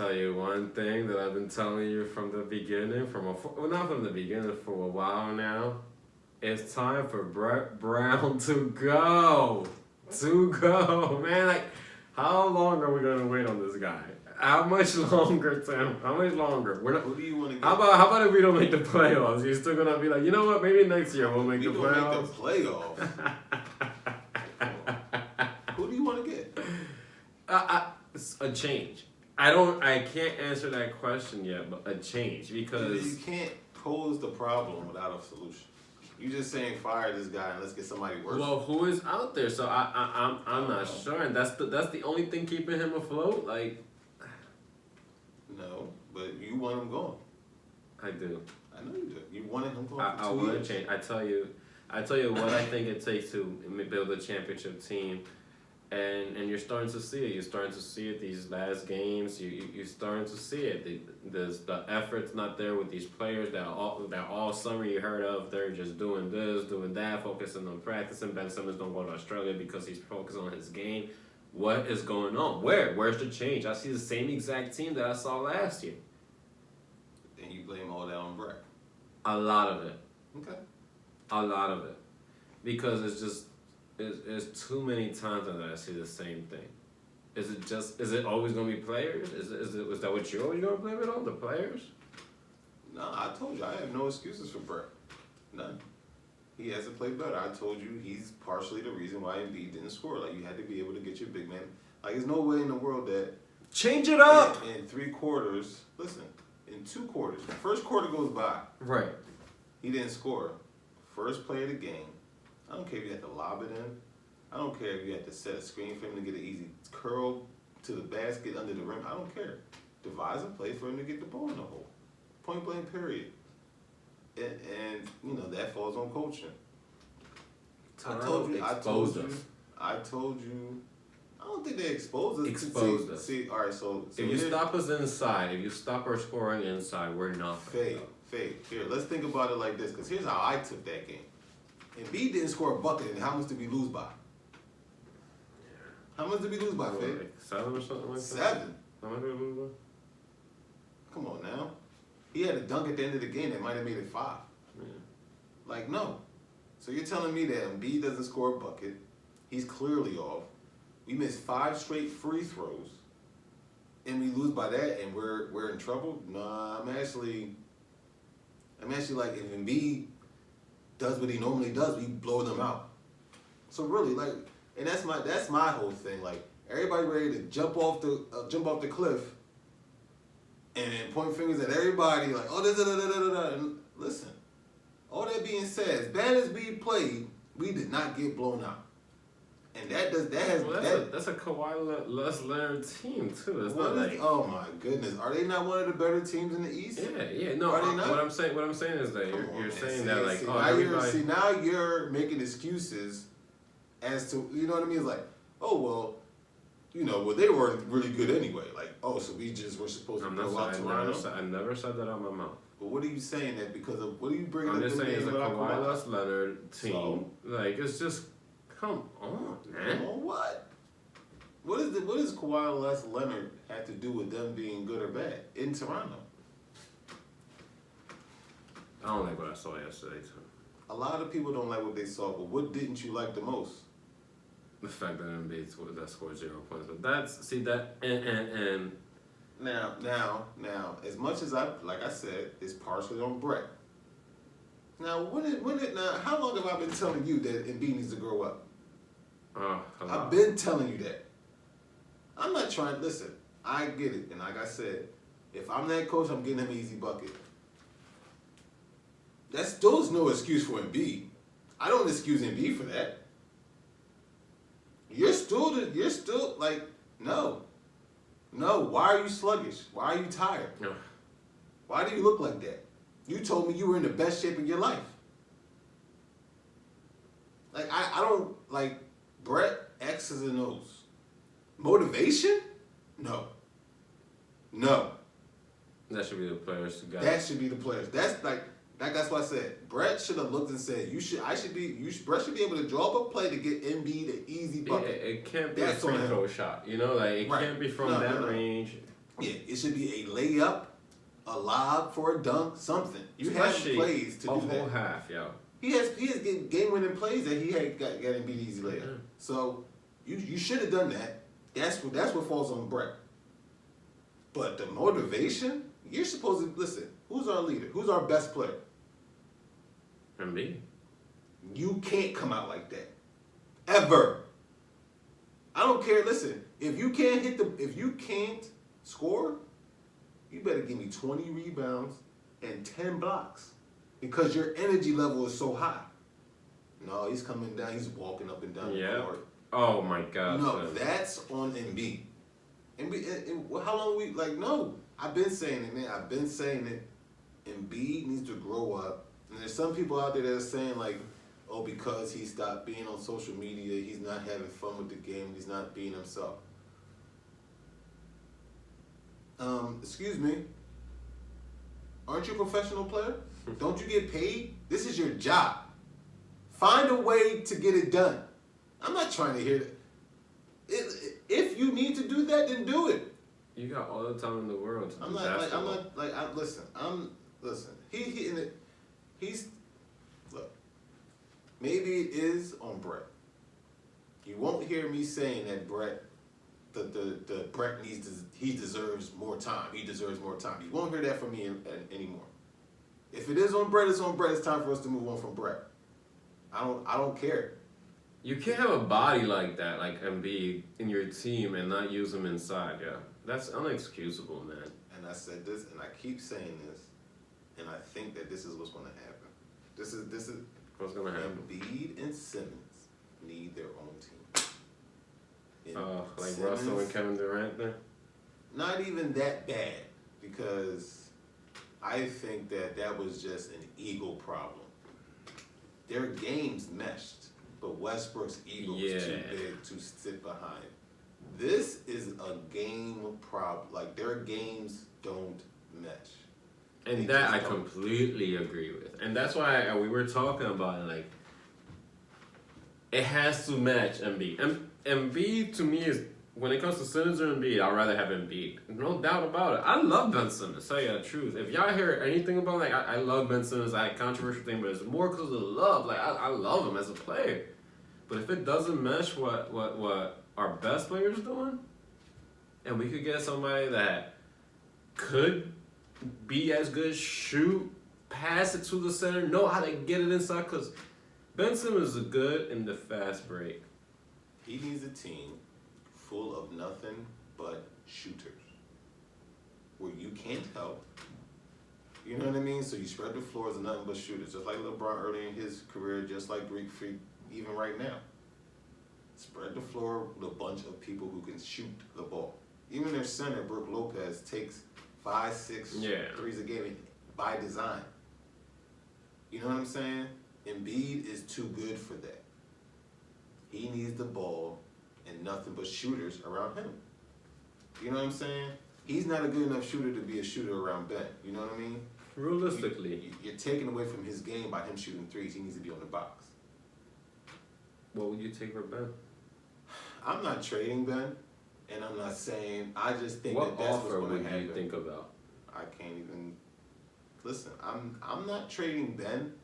tell you one thing that I've been telling you from the beginning, not from the beginning, for a while now. It's time for Brett Brown to go. To go, man. Like, how long are we gonna wait on this guy? How much longer, Tim? How much longer? We're not. Who do you want to get? How about if we don't make the playoffs? You're still gonna be like, you know what? Maybe next year we'll make the playoffs. Make the playoffs. Who do you want to get? A change. I can't answer that question yet, but a change because you can't pose the problem without a solution. You just saying fire this guy and let's get somebody worse. Well, who is out there? So I'm not sure, and that's the only thing keeping him afloat. Like, no, but you want him going. I do. I know you do. You wanted him going. I want to change. I tell you what I think it takes to build a championship team. And you're starting to see it. You're starting to see it these last games. You're starting to see it. The effort's not there with these players that all summer you heard of. They're just doing this, doing that, focusing on practicing. Ben Simmons don't go to Australia because he's focused on his game. What is going on? Where's the change? I see the same exact team that I saw last year. And you blame all that on Brett. A lot of it. Okay. A lot of it. Because it's just... It's too many times that I see the same thing. Is it always gonna be players? Is that what you're always gonna blame it on? The players? No, I told you I have no excuses for Brett. None. He hasn't played better. I told you he's partially the reason why Embiid didn't score. Like, you had to be able to get your big man. Like, there's no way in the world that change it up in 3 quarters. Listen, in 2 quarters, first quarter goes by. Right. He didn't score. First play of the game. I don't care if you had to lob it in. I don't care if you had to set a screen for him to get an easy curl to the basket under the rim. I don't care. Devise a play for him to get the ball in the hole. Point blank, period. And you know, that falls on coaching. I told you. I don't think they exposed us. Exposed us. See, all right, so if you stop us inside, if you stop our scoring inside, we're nothing. Fade. Here, let's think about it like this, because here's how I took that game. Embiid didn't score a bucket, and how much did we lose by? How much did we lose by, Fade? Like 7 or something like that? 7. How much did we lose by? Come on now. He had a dunk at the end of the game that might have made it 5. Yeah. Like, no. So you're telling me that Embiid doesn't score a bucket. He's clearly off. We missed 5 straight free throws. And we lose by that, and we're in trouble? Nah, I'm actually like, if Embiid does what he normally does, we blow them out. So really, like, and that's my whole thing. Like, everybody ready to jump off the cliff and point fingers at everybody. Like, oh, da. And listen, all that being said, as bad as we played, we did not get blown out. And that's a Kawhi Leonard team too. It's not like, oh my goodness, are they not one of the better teams in the East? Yeah. No, are they not? What I'm saying is that you're saying that like, now you're making excuses as to, you know what I mean? It's like, oh well, you know, well they weren't really good anyway. Like, oh, so we just were supposed to blow out Toronto. I never said that out of my mouth. But what are you saying that because of what are you bringing up? I'm just saying it's a Kawhi Leonard team. So? Like, it's just. Come on, man. Come on, what? What does Kawhi Leonard have to do with them being good or bad in Toronto? I don't like what I saw yesterday, too. A lot of people don't like what they saw, but what didn't you like the most? The fact that Embiid scored 0 points. But that's, and Now, as much as like I said, it's partially on Brett. Now, how long have I been telling you that Embiid needs to grow up? I've been telling you that. I'm not trying. Listen, I get it, and like I said, if I'm that coach, I'm getting him an easy bucket. That's still no excuse for Embiid. I don't excuse Embiid for that. You're still like, no. Why are you sluggish? Why are you tired? No. Why do you look like that? You told me you were in the best shape of your life. Like, I don't, like, Brett, X's and O's. Motivation? No. That should be the players together. That should be the players. That's what I said. Brett should have looked and said, Brett should be able to draw up a play to get Embiid an easy bucket. It can't be a free throw shot. You know, like, it can't be from that range. Yeah, it should be a layup, a lob for a dunk, something. You have Especially plays to do a whole that. half, yo. He has game winning plays that he had got in beat easy layup. Yeah. So you should have done that. That's what falls on Brett. But the motivation, you're supposed to listen. Who's our leader? Who's our best player? Embiid. You can't come out like that. Ever. I don't care. Listen, if you can't score, you better give me 20 rebounds and 10 blocks. Because your energy level is so high. No, he's coming down, he's walking up and down the court. Oh my God. No, son. that's on Embiid. And how long we no. I've been saying it, man. I've been saying it. Embiid needs to grow up. And there's some people out there that are saying oh, because he stopped being on social media, he's not having fun with the game, he's not being himself. Excuse me. Aren't you a professional player? Don't you get paid? This is your job. Find a way to get it done. I'm not trying to hear that. If you need to do that, then do it. You got all the time in the world to do Listen. He's look. Maybe it is on Brett. You won't hear me saying that Brett, the Brett he deserves more time. He deserves more time. You won't hear that from me anymore. If it is on Brett, it's on Brett. It's time for us to move on from Brett. I don't care. You can't have a body like that, like Embiid, in your team and not use him inside, yeah. That's unexcusable, man. And I said this, and I keep saying this, and I think that this is what's going to happen. This is What's going to happen? Embiid and Simmons need their own team. Like Russell and Kevin Durant there? Not even that bad, because I think that was just an ego problem. Their games meshed, but Westbrook's ego was too big to sit behind. This is a game problem. Like, their games don't mesh. And that I completely agree with. And that's why we were talking about it, like, it has to match Embiid. Embiid, to me, is, when it comes to Simmons or Embiid, I'd rather have Embiid. No doubt about it. I love Ben Simmons, tell you the truth. If y'all hear anything about, like, I love Ben Simmons, I had a controversial thing, but it's more because of the love. Like, I love him as a player. But if it doesn't mesh what our best players doing, and we could get somebody that could be as good, shoot, pass it to the center, know how to get it inside, because Ben Simmons is good in the fast break. He needs a team full of nothing but shooters, where you can't help. You know what I mean? So you spread the floor as nothing but shooters, just like LeBron early in his career, just like Greek Freak even right now. Spread the floor with a bunch of people who can shoot the ball. Even their center, Brook Lopez, takes 5, 6 threes a game by design. You know what I'm saying? Embiid is too good for that. He needs the ball and nothing but shooters around him. You know what I'm saying? He's not a good enough shooter to be a shooter around Ben. You know what I mean? Realistically. You're taking away from his game by him shooting threes. He needs to be on the box. What would you take for Ben? I'm not trading Ben, and I'm not saying, I just think what that's offer what's going would to happen. you think about? I can't even listen. I'm not trading Ben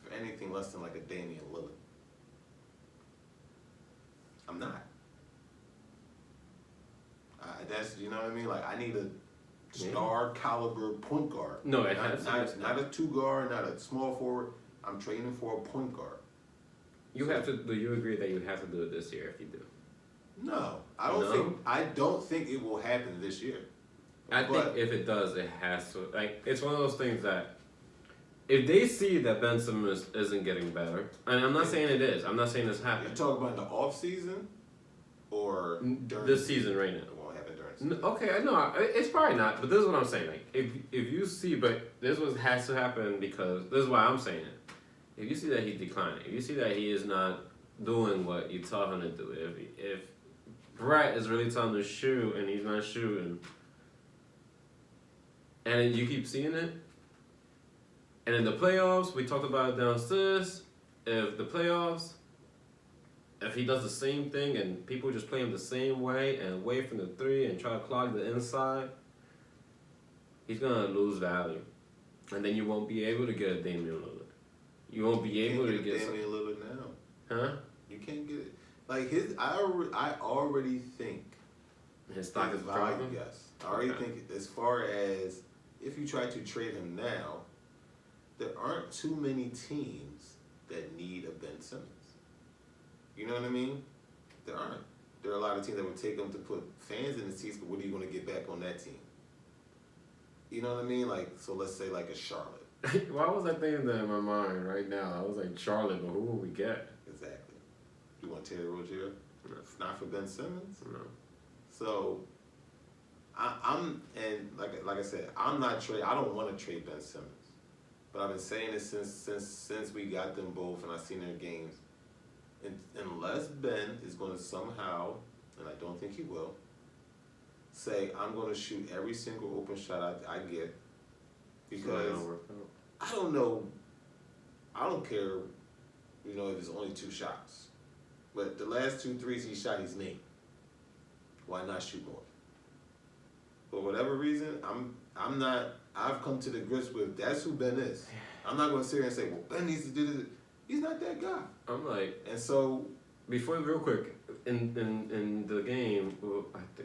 for anything less than like a Damian Lillard. I'm not. That's, you know what I mean. Like, I need a star caliber point guard. No, it has not a 2 guard, not a small forward. I'm trading for a point guard. Do you agree that you have to do it this year if you do? No, I don't think it will happen this year. I think if it does, it has to. Like, it's one of those things that if they see that Ben Simmons isn't getting better, and I'm not saying it is. I'm not saying this happened. You're talking about in the off season, or during this season right now. It won't happen during the season. Okay, I know it's probably not, but this is what I'm saying. Like, if you see, but this has to happen because this is why I'm saying it. If you see that he's declining, if you see that he is not doing what you taught him to do, if Brett is really telling him to shoot and he's not shooting, and you keep seeing it, and in the playoffs, we talked about it downstairs, if he does the same thing and people just play him the same way and away from the three and try to clog the inside, he's gonna lose value, and then you won't be able to get a Damian Lillard. You won't be able to get Damian Lillard now. huh? You can't get it. Like I already think His stock is value. dropping. Yes, I already think as far as if you try to trade him now, there aren't too many teams that need a Ben Simmons. You know what I mean? There aren't. There are a lot of teams that would take him to put fans in the seats, but what are you going to get back on that team? You know what I mean? Like, so let's say like a Charlotte. Why was I thinking that in my mind right now? I was like, Charlotte, but who will we get? Exactly. You want Terry Rozier? No. Not for Ben Simmons? No. So, I'm and like I said, I'm not trade. I don't want to trade Ben Simmons, but I've been saying this since we got them both, and I've seen their games. Unless Ben is going to somehow, and I don't think he will, say I'm going to shoot every single open shot I get, So it because don't work out. I don't know. I don't care, you know, if it's only 2 shots, but the last 2 threes he shot, he's named. Why not shoot more? For whatever reason, I'm not. I've come to the grips with that's who Ben is. I'm not going to sit here and say, well, Ben needs to do this. He's not that guy. I'm like, And so, before, real quick, in the game,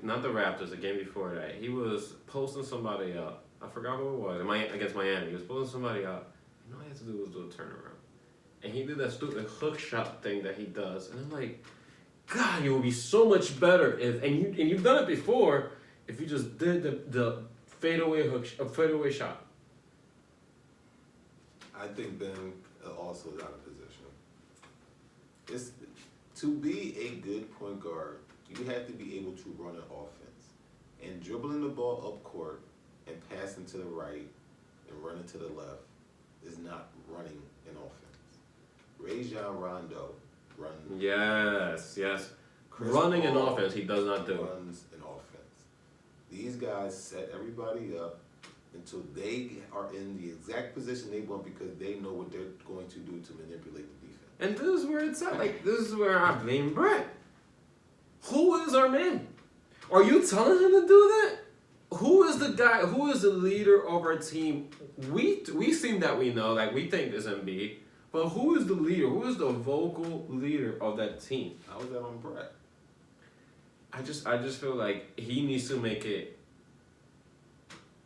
not the Raptors, the game before that, he was posting somebody up. I forgot who it was. Against Miami, he was posting somebody up. And all he had to do was do a turnaround, and he did that stupid hook shot thing that he does. And I'm like, God, you would be so much better if, and you've done it before, if you just did the fadeaway fadeaway shot. I think Ben also is out of position. It's to be a good point guard, you have to be able to run an offense, and dribbling the ball up court and passing to the right and running to the left is not running an offense. Rajon Rondo runs. Yes. Chris Running an Paul offense, he does not do. runs an offense. These guys set everybody up until they are in the exact position they want because they know what they're going to do to manipulate the defense. And this is where it's at. Like, this is where I blame Brett. Who is our man? Are you telling him to do that? Who is the guy? Who is the leader of our team? We seem that we know, like we think is Embiid, but who is the leader? Who is the vocal leader of that team? How is that on Brett? I just feel like he needs to make it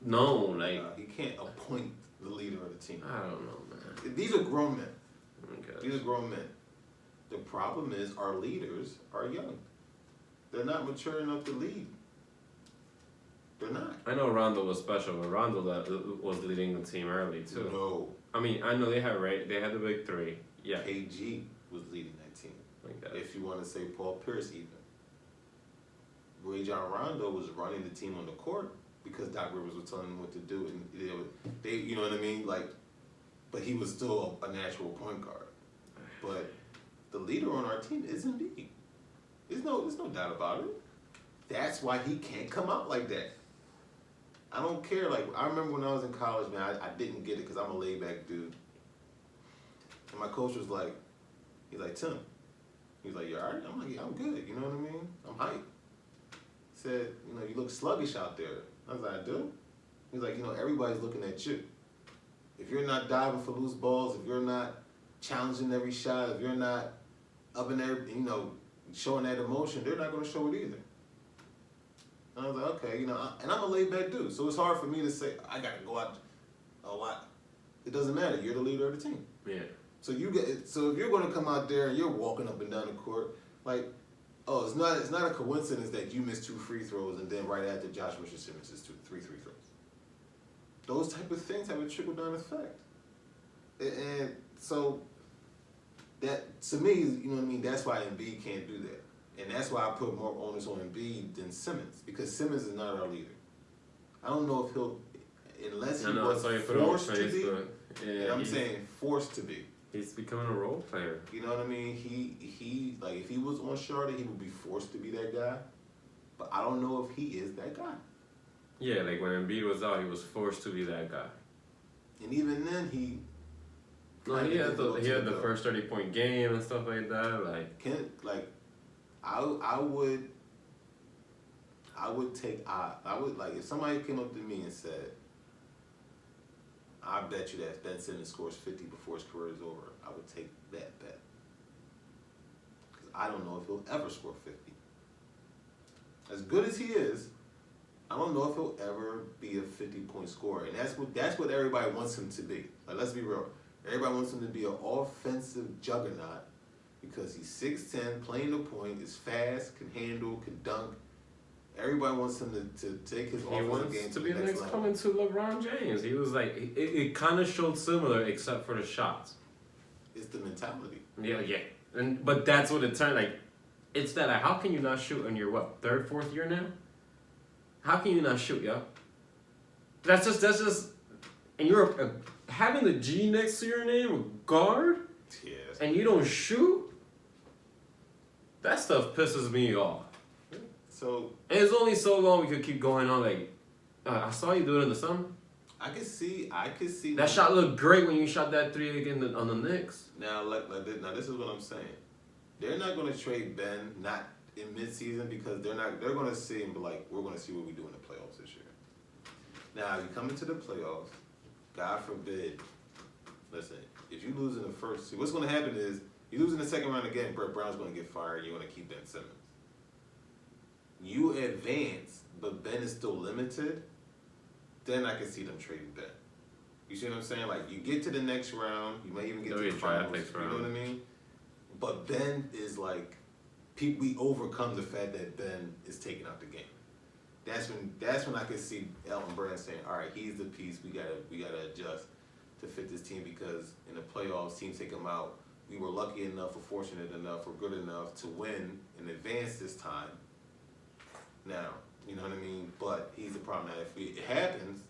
known. Like, He can't appoint the leader of the team. I don't know, man. These are grown men. Okay. These are grown men. The problem is our leaders are young. They're not mature enough to lead. They're not. I know Rondo was special, but Rondo was leading the team early too. No. I mean, I know they had the big 3. Yeah. KG was leading that team. Like that. If you want to say Paul Pierce even. Rajon Rondo was running the team on the court because Doc Rivers was telling him what to do, and they you know what I mean? Like, but he was still a natural point guard. But the leader on our team is Embiid. There's no doubt about it. That's why he can't come out like that. I don't care. Like, I remember when I was in college, man, I didn't get it because I'm a laid back dude. And my coach was like, he's like, Tim. He's like, you all right? I'm like, yeah, I'm good. You know what I mean? I'm hyped. He said, you know, you look sluggish out there. I was like, I do? He's like, you know, everybody's looking at you. If you're not diving for loose balls, if you're not challenging every shot, if you're not up in there, you know, showing that emotion, they're not going to show it either. And I was like, okay, you know, and I'm a laid back dude, so it's hard for me to say, I got to go out a lot. It doesn't matter. You're the leader of the team. Yeah. So so if you're going to come out there and you're walking up and down the court, like, oh, it's not a coincidence that you missed 2 free throws and then right after Josh Richardson misses 3 free throws. Those type of things have a trickle down effect. And so that, to me, you know what I mean, that's why Embiid can't do that. And that's why I put more onus on Embiid than Simmons, because Simmons is not our leader. I don't know if he'll, unless he was forced to be, Yeah, and I'm saying forced to be. He's becoming a role player. You know what I mean? He like, if he was on Charlotte, he would be forced to be that guy. But I don't know if he is that guy. Yeah, like when Embiid was out, he was forced to be that guy. And even then, he had the first 30-point game and stuff like that. Like, I would like, if somebody came up to me and said, I bet you that if Ben Simmons scores 50 before his career is over, I would take that bet. Because I don't know if he'll ever score 50. As good as he is, I don't know if he'll ever be a 50-point scorer. And that's what everybody wants him to be. Like, let's be real. Everybody wants him to be an offensive juggernaut because he's 6'10", playing the point, is fast, can handle, can dunk. Everybody wants him to take his offensive game to be the next coming to LeBron James. He was like, it kind of showed similar except for the shots. It's the mentality. Yeah. But that's what it turned like. It's that like, how can you not shoot in your what, third, fourth year now? How can you not shoot, yo? That's just, and you're having the G next to your name, a guard, Yes. and you don't shoot. That stuff pisses me off. So And it's only so long we could keep going on. Like, I saw you do it in the summer. I could see That shot looked great when you shot that three again on the Knicks. Now, now this is what I'm saying. They're not going to trade Ben not in midseason because they're going to see and be like, we're going to see what we do in the playoffs this year. Now, you come into the playoffs, God forbid. Listen, if you lose in the first two, what's going to happen is you lose in the second round again. Brett Brown's going to get fired. And you're going to keep Ben Simmons. You advance, but Ben is still limited. Then I can see them trading Ben. You see what I'm saying? Like, you get to the next round, you might even get to the finals. You know what I mean? But Ben is like, we overcome the fact that Ben is taking out the game. That's when I can see Elton Brand saying, all right, he's the piece we gotta adjust to fit this team because in the playoffs, teams take him out. We were lucky enough, or fortunate enough, or good enough to win and advance this time. Now, you know what I mean? But he's the problem. Now, if it happens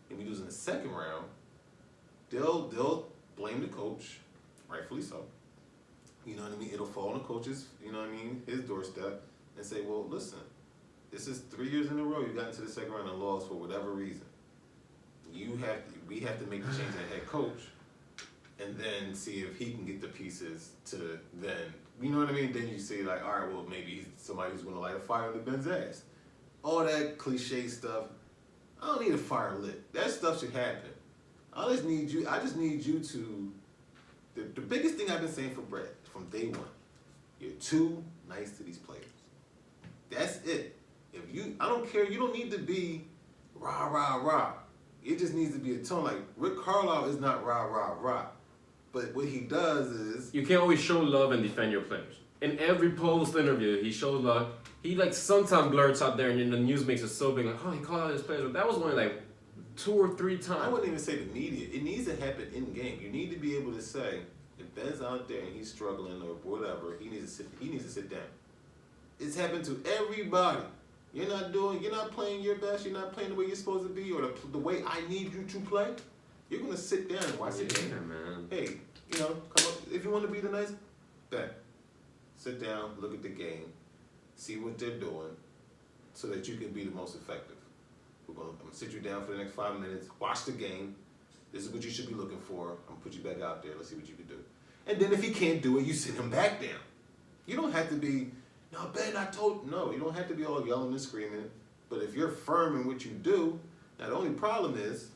and we lose in the second round, they'll blame the coach, rightfully so. You know what I mean? It'll fall on the coach's, you know what I mean, his doorstep, and say, well, listen, this is 3 years in a row you got into the second round and lost for whatever reason. We have to make the change at head coach, and then see if he can get the pieces to then, you know what I mean? Then you say like, all right, well, maybe he's somebody who's going to light a fire under Ben's ass. All that cliche stuff. I don't need a fire lit. That stuff should happen. I just need you to. The biggest thing I've been saying for Brett from day one, you're too nice to these players. That's it. I don't care. You don't need to be rah rah rah. It just needs to be a tone. Like Rick Carlisle is not rah rah rah, but what he does is you can't always show love and defend your players. In every post interview, he shows love. He like sometimes blurts out there, and then the news makes it so big, like, oh, he called out his players. But that was only like 2 or 3 times. I wouldn't even say the media. It needs to happen in game. You need to be able to say, if Ben's out there and he's struggling or whatever, he needs to sit down. It's happened to everybody. You're not playing your best. You're not playing the way you're supposed to be, or the way I need you to play. You're gonna sit down and watch the game. Man. Hey, come up. If you want to be the nice, Ben, sit down, look at the game, see what they're doing, so that you can be the most effective. I'm gonna sit you down for the next 5 minutes, watch the game. This is what you should be looking for. I'm gonna put you back out there. Let's see what you can do. And then if he can't do it, you sit him back down. You don't have to be, no, Ben, no, you don't have to be all yelling and screaming. But if you're firm in what you do, now the only problem is,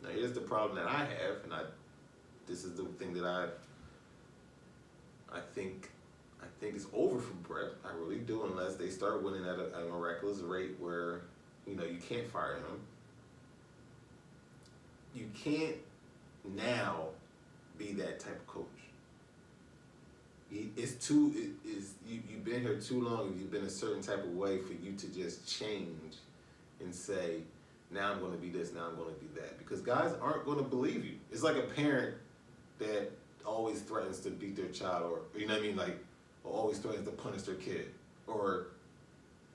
now here's the problem that I have, and this is the thing that I think it's over for Brett. I really do, unless they start winning at a miraculous rate where, you can't fire him. You can't now be that type of coach. You've been here too long. You've been a certain type of way for you to just change and say, now I'm going to be this, now I'm going to be that. Because guys aren't going to believe you. It's like a parent that always threatens to beat their child, or you know what I mean, like, or always threatens to punish their kid, or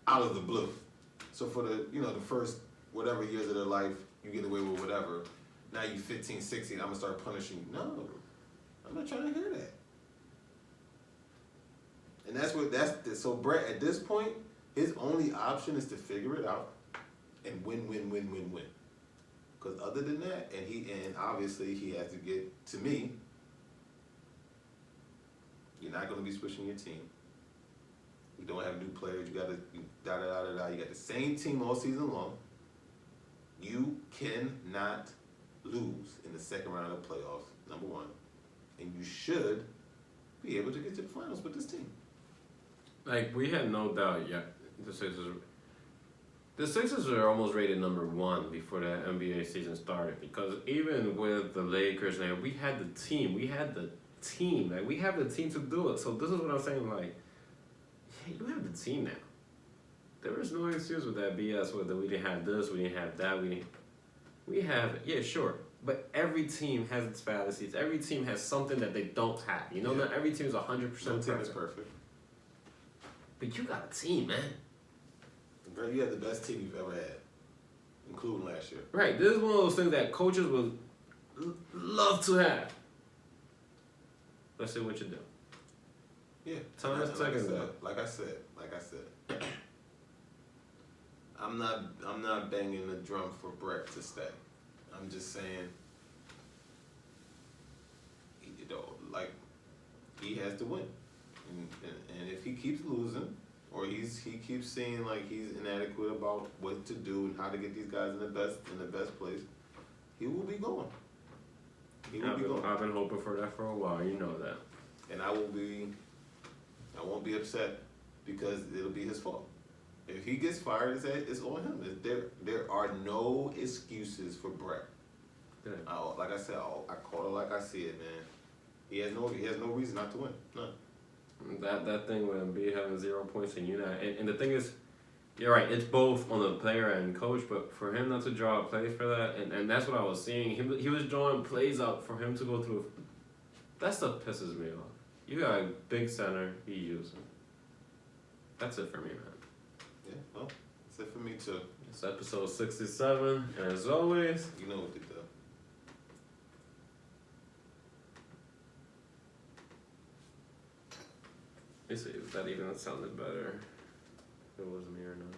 out of the blue. So for the first whatever years of their life, you get away with whatever. Now you 15, 16, I'm gonna start punishing you. No, I'm not trying to hear that. And so Brett, at this point, his only option is to figure it out and win. Because other than that, and obviously he has to get, to me, you're not going to be switching your team. You don't have new players. You got the same team all season long. You cannot lose in the second round of the playoffs, number one. And you should be able to get to the finals with this team. Like, we had no doubt, the Sixers were almost rated number one before the NBA season started, because even with the Lakers, we had the team. We have the team to do it. So this is what I'm saying, like, yeah, you have the team now. There was no excuse with that BS with that we didn't have this, we didn't have that, we have it. Yeah, sure. But every team has its fallacies. Every team has something that they don't have. You know, not every team is 100% No team is perfect. But you got a team, man. Bro, you have the best team you've ever had, including last year. Right. This is one of those things that coaches would love to have. Let's see what you do. Yeah. Time is ticking, though. Like I said. I'm not banging the drum for Brett to stay. I'm just saying, he has to win, and if he keeps losing, or he keeps seeing like he's inadequate about what to do and how to get these guys in the best place, he will be going. I've been hoping for that for a while. You know that. And I won't be upset because it'll be his fault. If he gets fired, it's on him. There are no excuses for Brett. Good. Like I said, I call it like I see it, man. He has no reason not to win. None. That thing with Embiid having 0 points and and the thing is, you're right. It's both on the player and coach, but for him not to draw plays for that, and that's what I was seeing. He was drawing plays up for him to go through. That stuff pisses me off. You got a big center, he using. That's it for me, man. Yeah, well, that's it for me too. It's episode 67, and as always, you know what to do. Let me see if that even sounded better. If it was me or not.